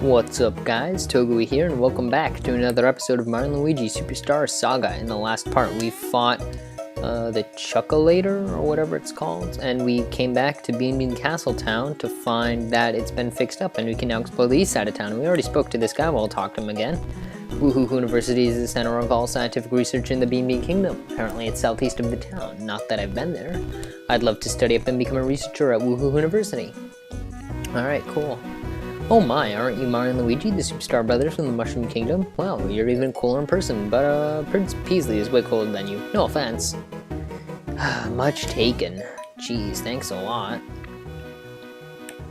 What's up guys, togawe here, and welcome back to another episode of Mario & Luigi Superstar Saga. In the last part we fought the Chuckalator, or whatever it's called, and we came back to Bean Castle Town to find that it's been fixed up and we can now explore the east side of town. And we already spoke to this guy, we'll talk to him again. Woohoo University is the center of all scientific research in the Bean Kingdom. Apparently it's southeast of the town, not that I've been there. I'd love to study up and become a researcher at Woohoo University. Alright, cool. Oh my, aren't you Mario and Luigi, the Superstar Brothers from the Mushroom Kingdom? Well, you're even cooler in person, but Prince Peasley is way cooler than you. No offense. Much taken. Jeez, thanks a lot.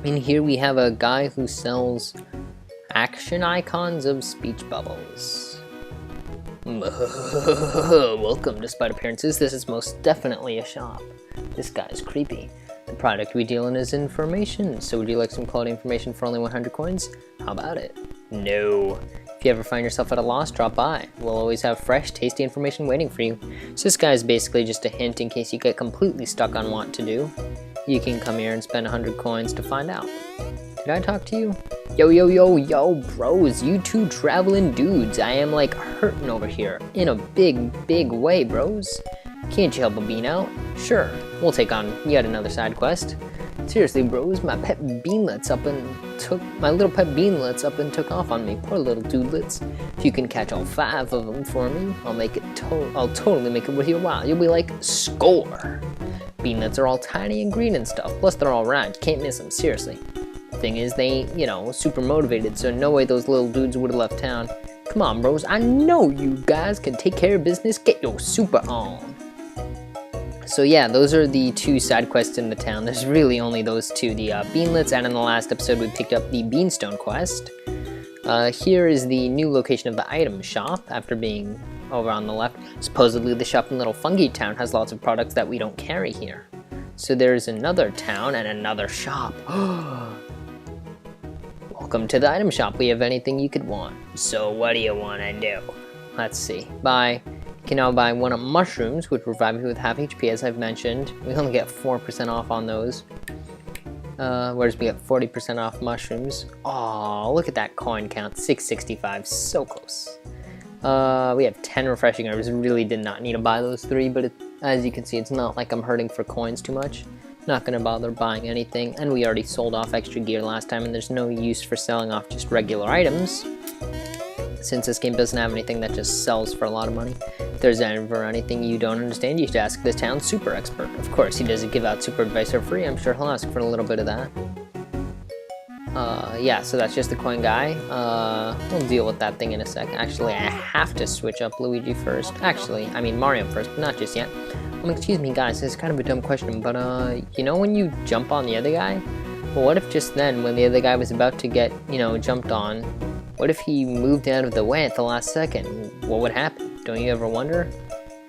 In here we have a guy who sells action icons of speech bubbles. Welcome, despite appearances, this is most definitely a shop. This guy's creepy. The product we deal in is information, so would you like some quality information for only 100 coins? How about it? No. If you ever find yourself at a loss, drop by. We'll always have fresh, tasty information waiting for you. So this guy is basically just a hint in case you get completely stuck on what to do. You can come here and spend 100 coins to find out. Did I talk to you? Yo, bros, you two traveling dudes. I am like hurting over here in a big way, bros. Can't you help a bean out? Sure, we'll take on yet another side quest. Seriously, bros, my little pet beanlets up and took off on me. Poor little dudelets. If you can catch all 5 of them for me, I'll totally make it worth your while. You'll be like, score! Beanlets are all tiny and green and stuff. Plus they're all round. You can't miss them. Seriously. The thing is, they, super motivated. So no way those little dudes would have left town. Come on, bros. I know you guys can take care of business. Get your super on. So yeah, those are the 2 side quests in the town. There's really only those 2, the beanlets, and in the last episode we picked up the beanstone quest. Here is the new location of the item shop, after being over on the left. Supposedly the shop in Little Fungi Town has lots of products that we don't carry here. So there's another town and another shop. Welcome to the item shop. We have anything you could want. So what do you want to do? Let's see. Bye. You can now buy 1-up mushrooms, which revive you with half HP, as I've mentioned. We only get 4% off on those. Whereas we get 40% off mushrooms. Aw, look at that coin count, 665, so close. We have 10 refreshing herbs. Really did not need to buy those 3, but as you can see, it's not like I'm hurting for coins too much. Not gonna bother buying anything, and we already sold off extra gear last time, and there's no use for selling off just regular items, since this game doesn't have anything that just sells for a lot of money. If there's ever anything you don't understand, you should ask the town super expert. Of course, he doesn't give out super advice for free. I'm sure he'll ask for a little bit of that. Yeah, so that's just the coin guy. We'll deal with that thing in a sec. Actually, I have to switch up Luigi first. Actually, I mean Mario first, but not just yet. Excuse me guys, this is kind of a dumb question, but you know when you jump on the other guy? Well, what if just then, when the other guy was about to get, jumped on, what if he moved out of the way at the last second? What would happen? Don't you ever wonder?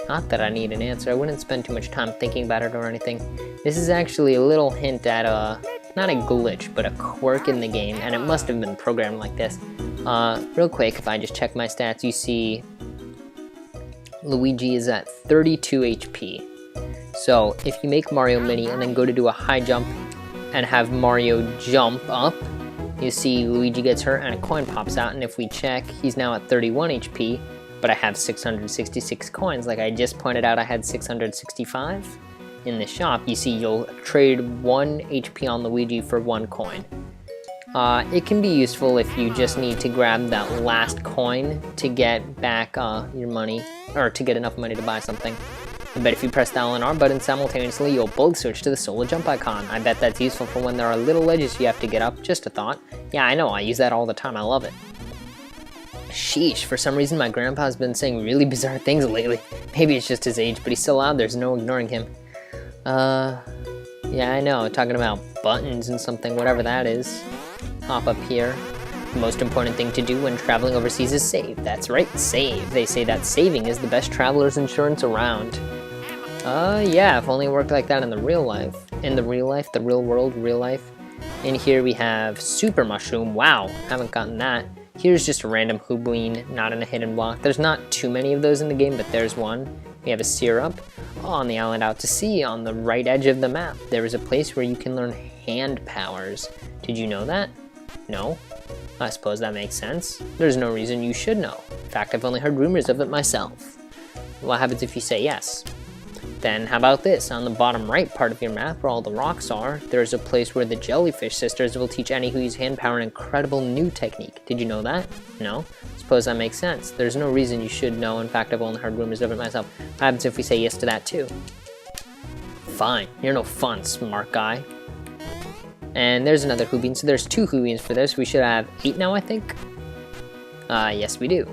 Not that I need an answer. I wouldn't spend too much time thinking about it or anything. This is actually a little hint at not a glitch, but a quirk in the game, and it must have been programmed like this. Real quick, if I just check my stats, you see Luigi is at 32 HP. So if you make Mario Mini and then go to do a high jump and have Mario jump up, you see Luigi gets hurt and a coin pops out, and if we check, he's now at 31 HP, but I have 666 coins. Like I just pointed out, I had 665 in the shop. You see, you'll trade 1 HP on Luigi for 1 coin. It can be useful if you just need to grab that last coin to get back your money, or to get enough money to buy something. I bet if you press the L and R button simultaneously, you'll both switch to the solo jump icon. I bet that's useful for when there are little ledges you have to get up. Just a thought. Yeah, I know, I use that all the time. I love it. Sheesh, for some reason my grandpa's been saying really bizarre things lately. Maybe it's just his age, but he's still out. There's no ignoring him. Yeah, I know, talking about buttons and something, whatever that is. Hop up here. The most important thing to do when traveling overseas is save. That's right, save. They say that saving is the best traveler's insurance around. Yeah, if only it worked like that in the real life. In the real life, the real world, real life. In here we have Super Mushroom. Wow, haven't gotten that. Here's just a random Hoobween, not in a hidden block. There's not too many of those in the game, but there's one. We have a syrup. On the island out to sea, on the right edge of the map, there is a place where you can learn hand powers. Did you know that? No? I suppose that makes sense. There's no reason you should know. In fact, I've only heard rumors of it myself. What happens if you say yes? Then how about this? On the bottom right part of your map, where all the rocks are, there's a place where the Jellyfish Sisters will teach any who use hand power an incredible new technique. Did you know that? No? Suppose that makes sense. There's no reason you should know. In fact, I've only heard rumors of it myself. What happens if we say yes to that too? Fine. You're no fun, smart guy. And there's another Hoobin. So there's 2 Hoobins for this. We should have 8 now, I think. Yes, we do.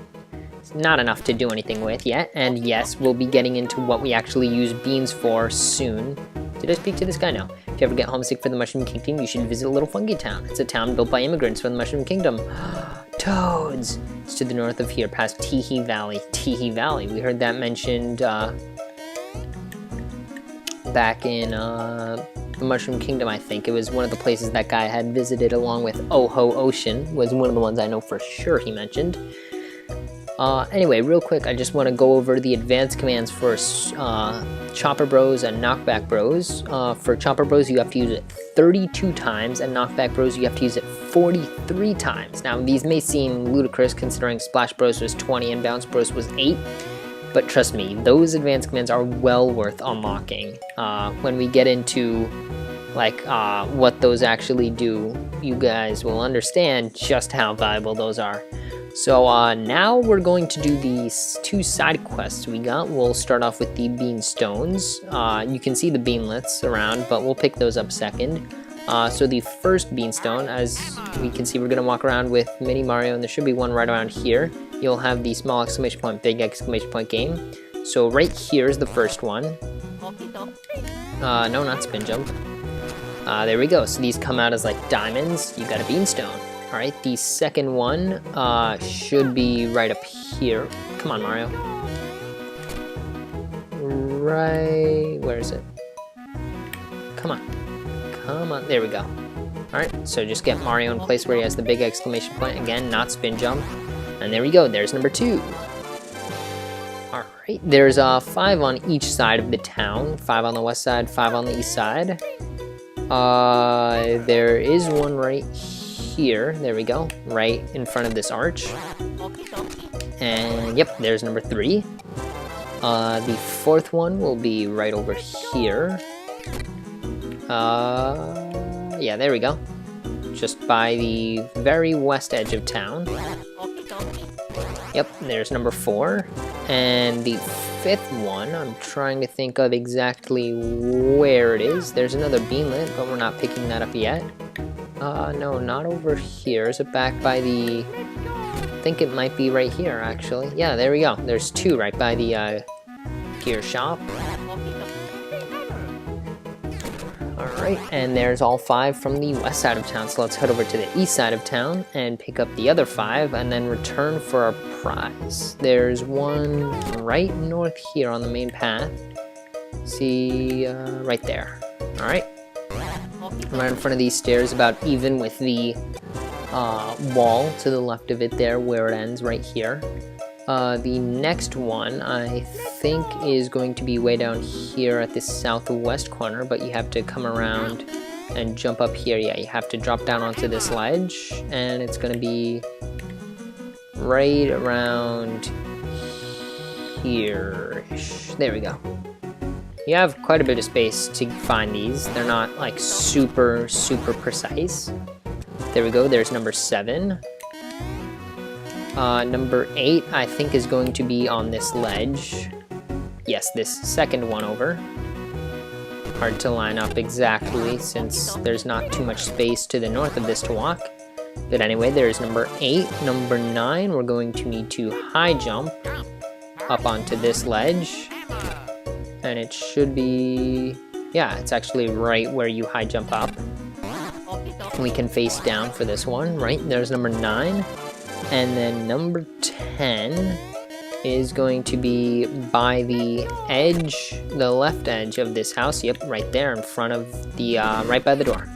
It's not enough to do anything with yet. And yes, we'll be getting into what we actually use beans for soon. Did I speak to this guy? No. If you ever get homesick for the Mushroom Kingdom, you should visit Little Fungi Town. It's a town built by immigrants from the Mushroom Kingdom. Toads! It's to the north of here, past Teehee Valley. Teehee Valley. We heard that mentioned back in the Mushroom Kingdom, I think. It was one of the places that guy had visited along with Oho Ocean. Was one of the ones I know for sure he mentioned. Anyway, real quick, I just want to go over the advanced commands for Chopper Bros and Knockback Bros. For Chopper Bros, you have to use it 32 times, and Knockback Bros, you have to use it 43 times. Now, these may seem ludicrous considering Splash Bros was 20 and Bounce Bros was 8, but trust me, those advanced commands are well worth unlocking. When we get into what those actually do, you guys will understand just how valuable those are. So now we're going to do these 2 side quests we got. We'll start off with the bean stones. You can see the beanlets around, but we'll pick those up second. So the first beanstone, as we can see, we're going to walk around with Mini Mario, and there should be one right around here. You'll have the small exclamation point, big exclamation point game. So right here is the first one. No, not spin jump. There we go. So these come out as like diamonds. You got a beanstone. Alright, the second one should be right up here. Come on, Mario. Right, where is it? Come on. Come on, there we go. Alright, so just get Mario in place where he has the big exclamation point. Again, not spin jump. And there we go, there's number 2. Alright, there's 5 on each side of the town. 5 on the west side, 5 on the east side. There is one right here, there we go, right in front of this arch. And yep, there's number 3. The 4th one will be right over here. Yeah, there we go. Just by the very west edge of town. Yep, there's number 4. And the 5th one, I'm trying to think of exactly where it is. There's another beanlet, but we're not picking that up yet. No, not over here. Is it back by the... I think it might be right here, actually. Yeah, there we go. There's 2 right by the gear shop. Alright, and there's all 5 from the west side of town. So let's head over to the east side of town and pick up the other 5 and then return for our prize. There's one right north here on the main path. See, right there. Alright. Right in front of these stairs, about even with the wall to the left of it there where it ends, right here. The next one, I think, is going to be way down here at the southwest corner, but you have to come around and jump up here. Yeah, you have to drop down onto this ledge, and it's going to be right around here-ish. There we go. You have quite a bit of space to find these. They're not like super precise. There we go, there's number 7. Number 8, I think, is going to be on this ledge. Yes, this second one over. Hard to line up exactly since there's not too much space to the north of this to walk. But anyway, there's number 8. Number 9, we're going to need to high jump up onto this ledge. And it should be... yeah, it's actually right where you high jump up. We can face down for this one, right? There's number 9. And then number 10 is going to be by the edge, the left edge of this house. Yep, right there in front of the, right by the door.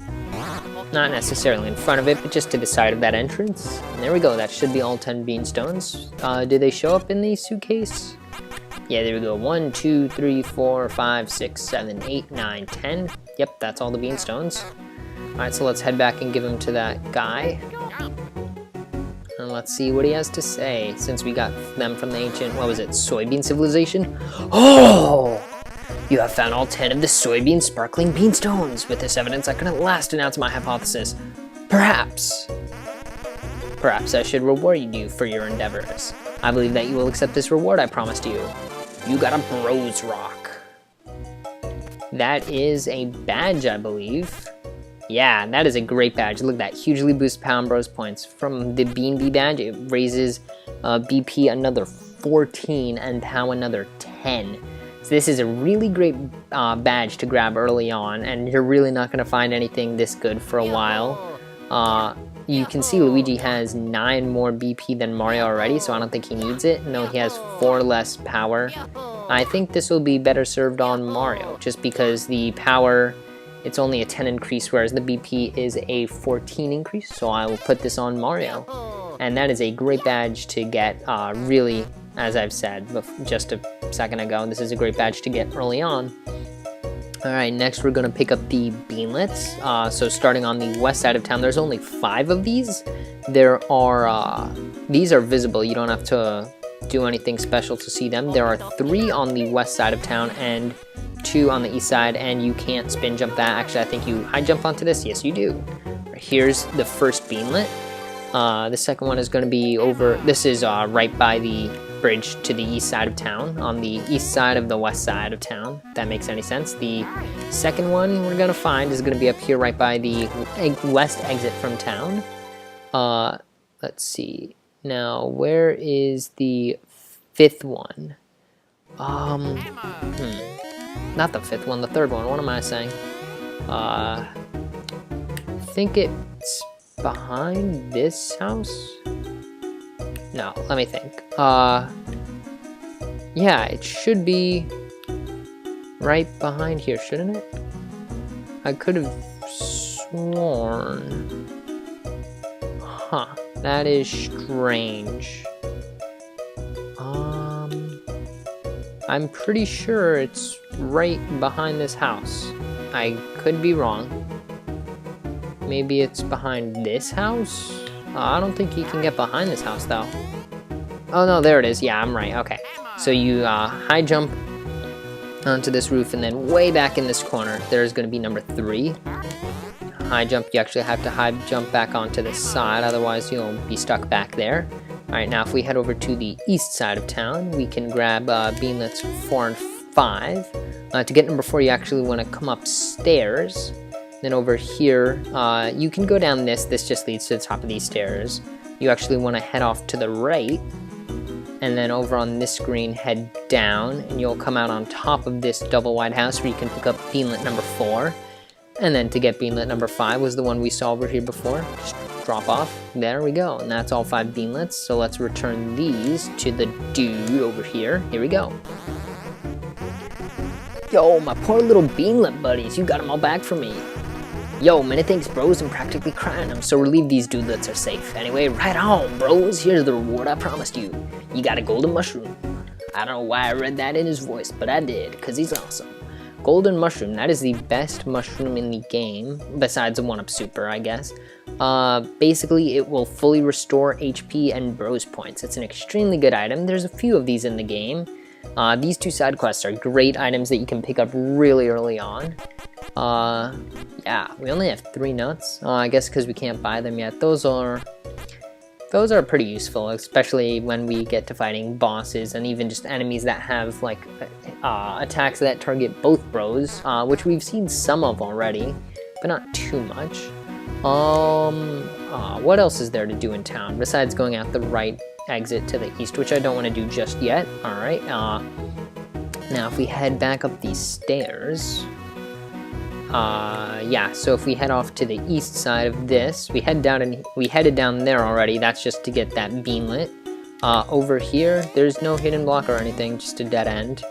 Not necessarily in front of it, but just to the side of that entrance. And there we go, that should be all 10 beanstones. Do they show up in the suitcase? Yeah, there we go. 1, 2, 3, 4, 5, 6, 7, 8, 9, 10. Yep, that's all the beanstones. Alright, so let's head back and give them to that guy. And let's see what he has to say, since we got them from the ancient, what was it, soybean civilization? Oh! You have found all 10 of the soybean sparkling beanstones. With this evidence, I can at last announce my hypothesis. Perhaps I should reward you for your endeavors. I believe that you will accept this reward I promised you. You got a Bros Rock. That is a badge, I believe. Yeah, that is a great badge. Look at that, hugely boosts Pound Bros points. From the Bean Bee badge, it raises BP another 14 and POW another 10. So this is a really great badge to grab early on, and you're really not going to find anything this good for a while. You can see Luigi has 9 more BP than Mario already, so I don't think he needs it. No, he has 4 less power. I think this will be better served on Mario, just because the power, it's only a 10 increase, whereas the BP is a 14 increase, so I will put this on Mario. And that is a great badge to get, really, as I've said just a second ago, this is a great badge to get early on. Alright, next we're going to pick up the beanlets. So starting on the west side of town, there's only 5 of these. There are, these are visible, you don't have to do anything special to see them. There are 3 on the west side of town and 2 on the east side, and you can't spin jump that. Actually, I think you high jump onto this. Yes, you do. Here's the first beanlet. The second one is going to be over, this is right by the bridge to the east side of town, on the east side of the west side of town, if that makes any sense. The second one we're going to find is going to be up here right by the west exit from town. Let's see. Now, where is the 5th one? Not the 5th one, the 3rd one. What am I saying? I think it's behind this house? No, let me think. Yeah, it should be right behind here, shouldn't it? I could have sworn. Huh, that is strange. I'm pretty sure it's right behind this house. I could be wrong. Maybe it's behind this house? I don't think you can get behind this house though. Oh no, there it is. Yeah, I'm right. Okay. So you high jump onto this roof, and then way back in this corner, there's going to be number 3. High jump, you actually have to high jump back onto this side, otherwise you'll be stuck back there. Alright, now if we head over to the east side of town, we can grab beanlets 4 and 5. To get number 4, you actually want to come upstairs. Then over here, you can go down this just leads to the top of these stairs. You actually want to head off to the right, and then over on this screen, head down, and you'll come out on top of this double wide house where you can pick up beanlet number 4. And then to get beanlet number 5 was the one we saw over here before. Just drop off. There we go. And that's all 5 beanlets. So let's return these to the dude over here. Here we go. Yo, my poor little beanlet buddies. You got them all back for me. Yo, many thanks, bros. I'm practically crying. I'm so relieved these dudelets are safe. Anyway, right on, bros. Here's the reward I promised you. You got a golden mushroom. I don't know why I read that in his voice, but I did, because he's awesome. Golden mushroom, that is the best mushroom in the game, besides a 1-up super, I guess. Basically, it will fully restore HP and bros points. It's an extremely good item. There's a few of these in the game. These 2 side quests are great items that you can pick up really early on. Yeah, we only have 3 nuts. I guess because we can't buy them yet. Those are pretty useful, especially when we get to fighting bosses and even just enemies that have like attacks that target both bros, which we've seen some of already, but not too much. What else is there to do in town besides going out the right exit to the east, which I don't want to do just yet. Alright, now if we head back up these stairs, yeah, so if we head off to the east side of this, we headed down there already. That's just to get that beanlet. Over here, there's no hidden block or anything, just a dead end.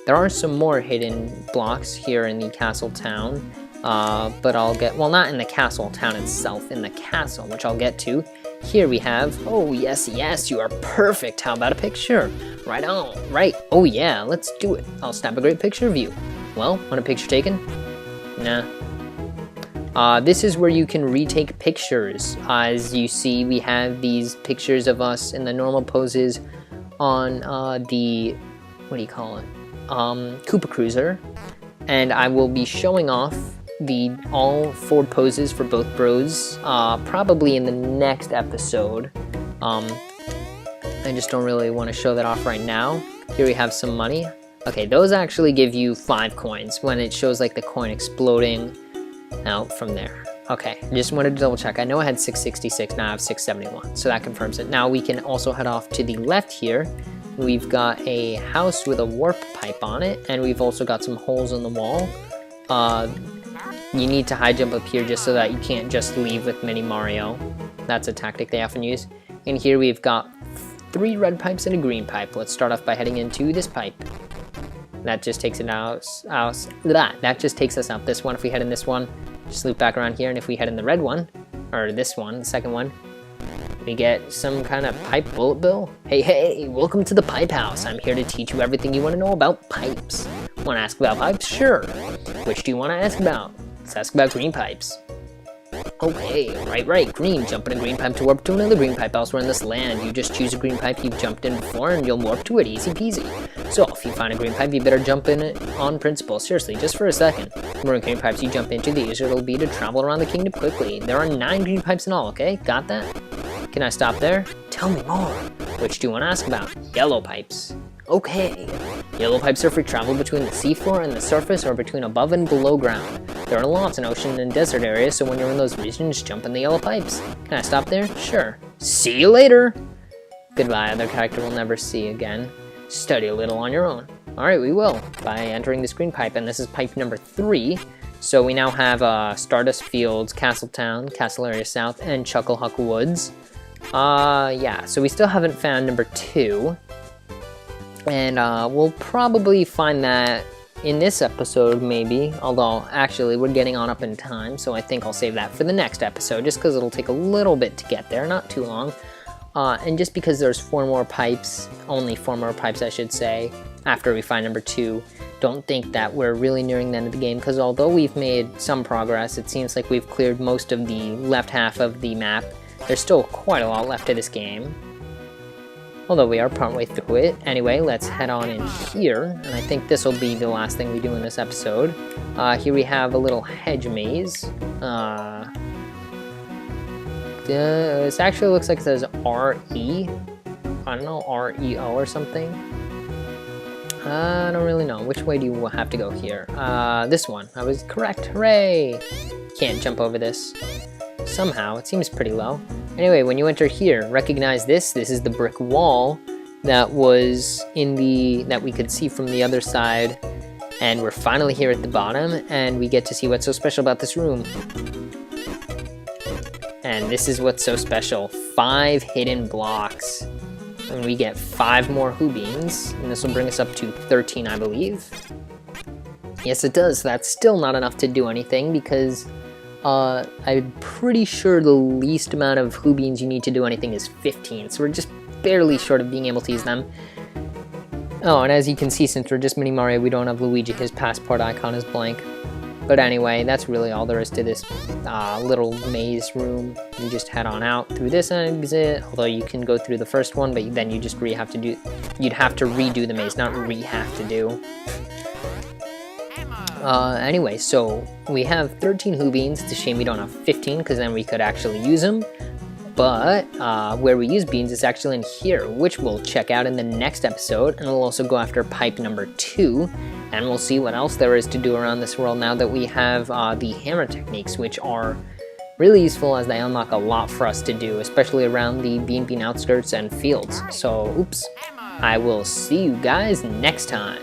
There are some more hidden blocks here in the castle town, but I'll get, well, not in the castle town itself, in the castle, which I'll get to. Here we have, oh yes, you are perfect. How about a picture? Right on, right, oh yeah, let's do it. I'll snap a great picture of you. Well, want a picture taken? Nah. This is where you can retake pictures. As you see, we have these pictures of us in the normal poses on the, what do you call it, Koopa Cruiser, and I will be showing off all 4 poses for both bros probably in the next episode. I just don't really want to show that off right now. Here we have some money. Okay, those actually give you 5 coins when it shows like the coin exploding out from there. Okay, just wanted to double check. I know I had 666, now I have 671, so that confirms it. Now we can also head off to the left here. We've got a house with a warp pipe on it, and we've also got some holes in the wall. You need to high jump up here just so that you can't just leave with Mini Mario. That's a tactic they often use. And here we've got 3 red pipes and a green pipe. Let's start off by heading into this pipe. That just takes it out. That just takes us out this one. If we head in this one, just loop back around here, and if we head in the red one, or this one, the second one, we get some kind of pipe bullet bill. Hey, welcome to the pipe house. I'm here to teach you everything you want to know about pipes. Want to ask about pipes? Sure. Which do you want to ask about? Let's ask about green pipes. Okay, right, green. Jump in a green pipe to warp to another green pipe elsewhere in this land. You just choose a green pipe you've jumped in before and you'll warp to it, easy peasy. So if you find a green pipe, you better jump in it on principle. Seriously, just for a second. The more green pipes you jump into, the easier it'll be to travel around the kingdom quickly. There are 9 green pipes in all, okay? Got that? Can I stop there? Tell me more. Which do you want to ask about? Yellow pipes. Okay. Yellow pipes are for travel between the seafloor and the surface, or between above and below ground. There are lots in ocean and desert areas, so when you're in those regions, jump in the yellow pipes. Can I stop there? Sure. See you later! Goodbye, other character we'll never see again. Study a little on your own. Alright, we will, by entering this green pipe, and this is pipe number 3. So we now have Stardust Fields, Castletown, Castle Area South, and Chucklehuck Woods. Yeah, so we still haven't found number 2. And we'll probably find that in this episode, maybe. Although, actually, we're getting on up in time, so I think I'll save that for the next episode, just because it'll take a little bit to get there, not too long. And just because there's 4 more pipes, only 4 more pipes, I should say, after we find number 2, don't think that we're really nearing the end of the game, because although we've made some progress, it seems like we've cleared most of the left half of the map. There's still quite a lot left of this game. Although we are partway through it. Anyway, let's head on in here, and I think this will be the last thing we do in this episode. Here we have a little hedge maze. This actually looks like it says R-E. I don't know, R-E-O or something. I don't really know. Which way do you have to go here? This one. I was correct. Hooray! Can't jump over this. Somehow, it seems pretty low. Anyway, when you enter here, recognize this. This is the brick wall that was that we could see from the other side. And we're finally here at the bottom, and we get to see what's so special about this room. And this is what's so special. 5 hidden blocks. And we get 5 more Hoobines, and this will bring us up to 13, I believe. Yes, it does. That's still not enough to do anything, because I'm pretty sure the least amount of Hoobines you need to do anything is 15, so we're just barely short of being able to use them. Oh, and as you can see, since we're just Mini Mario, we don't have Luigi. His passport icon is blank. But anyway, that's really all there is to this little maze room. You just head on out through this exit, although you can go through the first one, but then you just you'd have to redo the maze, not have to do. Anyway, so we have 13 Hoobines. It's a shame we don't have 15, because then we could actually use them. But where we use beans is actually in here, which we'll check out in the next episode. And we'll also go after pipe number 2. And we'll see what else there is to do around this world now that we have the hammer techniques, which are really useful as they unlock a lot for us to do, especially around the Bean outskirts and fields. So, oops. I will see you guys next time.